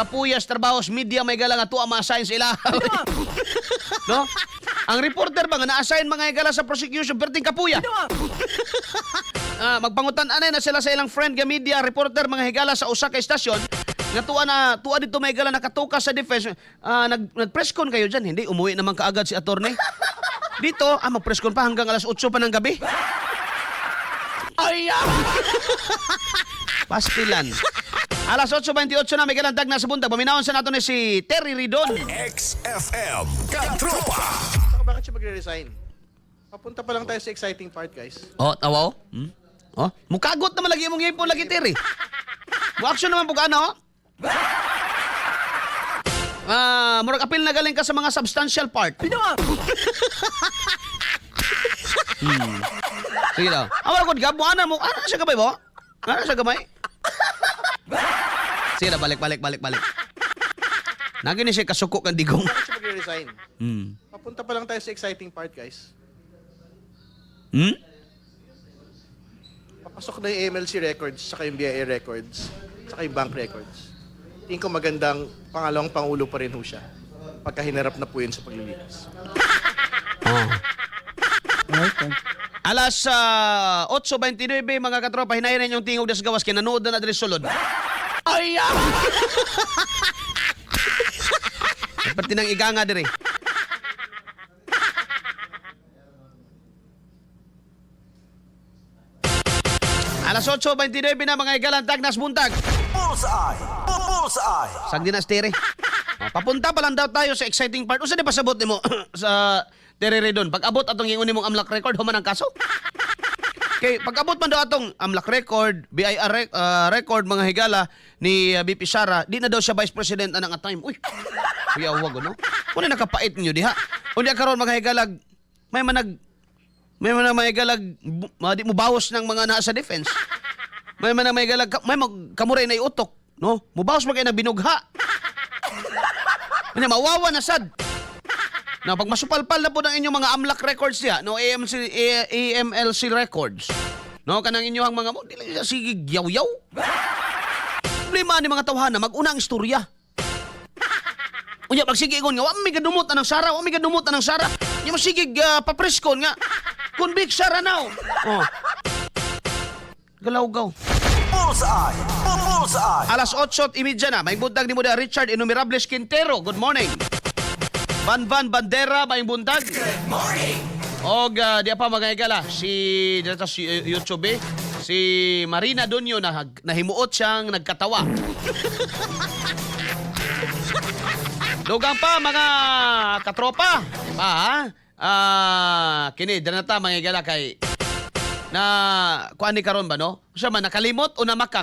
kapuyas trabahos media may gala nga tuwa ma-assign sila. No? Ang reporter ba nga na-assign mga higala sa prosecution perting kapuya. Magpangutan-anay na sila sa ilang friend nga media reporter mga higala sa usa ka estasyon nga tuwa dito may higala nakatuka sa defense. Nag-press con kayo diyan, hindi umuwi naman kaagad si attorney. Dito, mag-press con pa hanggang alas 8 pa ng gabi. Ay! Pastilan. Alas 8:28 na, may galandag na sa buntag. Paminawon sa nato ni si Terry Ridon. XFM Katropa. Bakit siya magre-resign? Papunta pa lang tayo sa exciting part, guys. Oh, tawa oh. Oh, mukagot naman lagi mong ipon lagi, Terry. Mo-action naman po ka, ano? Murag apil na galing ka sa mga substantial part. Sige daw. Awal ko, gabo, ano siya gamay mo? Ano siya gamay? Sige na, balik. Nagini siya kasuko kang digong. Bakit siya magre-resign? Papunta pa lang tayo sa exciting part, guys. Papasok na yung MLC records, saka yung BIA records, saka yung bank records. Tingin ko magandang pangalawang pangulo pa rin ho siya pagka hinarap na po yun sa paglilinis. Alas 8:29 mga katropa, hinayin yung tingog das gawas kinanood na diri sulod. Ay! Pati nang iganga diri. Alas 8:29 na mga igalantag nas buntag. Bullseye! Bullseye! Sagdi na Terry. Papunta pa lang daw tayo sa exciting part. Usa di pasabot nimo sa Terry Redon. Pag abot atong ingon nimong amlak record human ang kaso. Kay pag abot man daw atong amlak record, BIR record mga higala ni BP Sara, di na daw siya vice president anang time. Uy. Kuya wag no. Kuno nakapait niyo diha. Unya karon mga higalag may manag di mo bawas ng mga naa sa defense. May galag may kamuray na iutok, no? Mubawas mo kay na binugha. Ano mawawa na sad. Na pag masupalpal na po ng inyong mga amlak records niya, no, AMLC records. No, kanang inyong mga mo dili sige yaw-yaw. Problema ni mga tawhana mag-una ang istorya. Unya pagsige gon nga wa mi gadumot anang Sara, Nya masigig papreskon nga. Convict Sara now. Oh. Galawgaw. Bullseye! Bullseye! Alas 8:30 na. May buntag ni mo da Richard Innumerables Quintero. Good morning. Van Bandera, may buntag. Good morning. Og di pa mga igala si dito sa YouTube si Marina Donyo na nahimuot siyang nagkatawa. Dugang pa mga katropa. Kini dala ta mga igala kay na kuan ni karon ba no? Siya man nakalimot o namakak.